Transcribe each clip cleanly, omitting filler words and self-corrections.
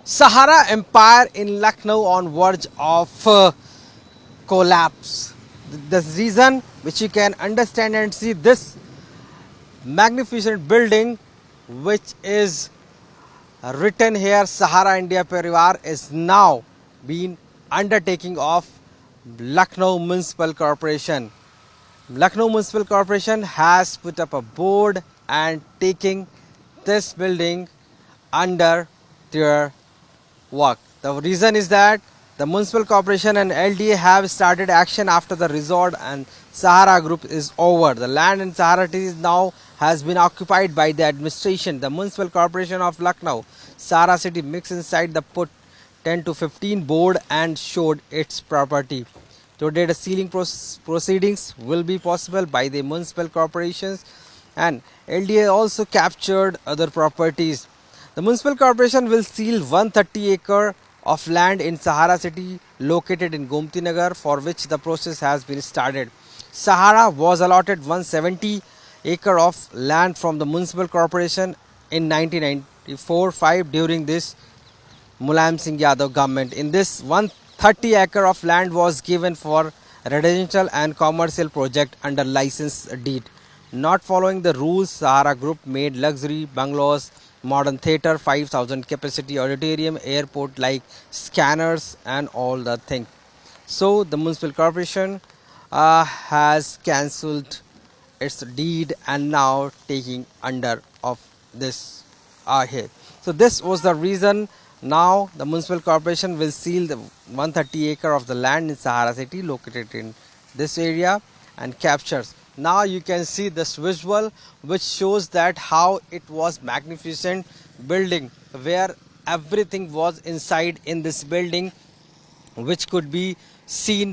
Sahara Empire in Lucknow on verge of collapse. The reason which you can understand and see this magnificent building which is written here Sahara India Parivar is now being undertaking of Lucknow Municipal Corporation. Lucknow Municipal Corporation has put up a board and taking this building under their work. The reason is that the Municipal Corporation and LDA have started action after the resort and Sahara Group is over. The land in Sahara City now has been occupied by the administration. The Municipal Corporation of Lucknow, Sahara City mixed inside the put 10 to 15 board and showed its property. Today the sealing proceedings will be possible by the municipal corporations and LDA also captured other properties. The municipal corporation will seal 130 acre of land in Sahara City located in Gomti Nagar for which the process has been started. Sahara was allotted 170 acre of land from the municipal corporation in 1994-5 during this Mulayam Singh Yadav government. In this 130 acre of land was given for residential and commercial project under license deed. Not following the rules, Sahara Group made luxury bungalows, modern theatre, 5,000 capacity auditorium, airport like scanners and all the thing. So the municipal corporation has cancelled its deed and now taking under of this here. So this was the reason. Now the municipal corporation will seal the 130 acre of the land in Sahara City located in this area and captures. Now you can see this visual which shows that how it was magnificent building where everything was inside in this building which could be seen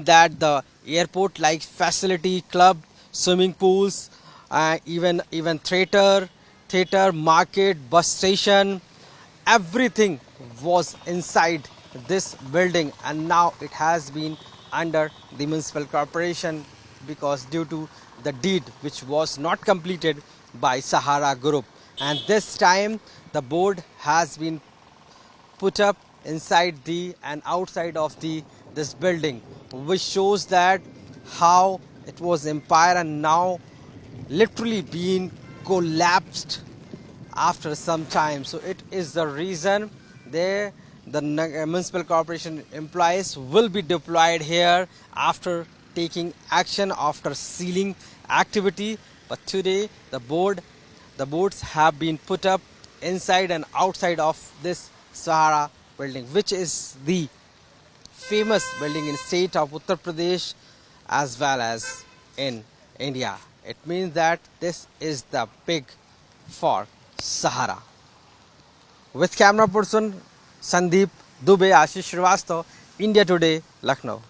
that the airport like facility, club, swimming pools, even theater, market, bus station, everything was inside this building and now it has been under the municipal corporation because due to the deed which was not completed by Sahara Group, and this time the board has been put up inside the and outside of the this building which shows that how it was empire and now literally being collapsed after some time. So it is the reason the municipal corporation employees will be deployed here after taking action after sealing activity. But today the boards have been put up inside and outside of this Sahara building, which is the famous building in state of Uttar Pradesh as well as in India. It means that this is the big for Sahara. With camera person Sandeep Dubey, Ashish Srivastav, India Today, Lucknow.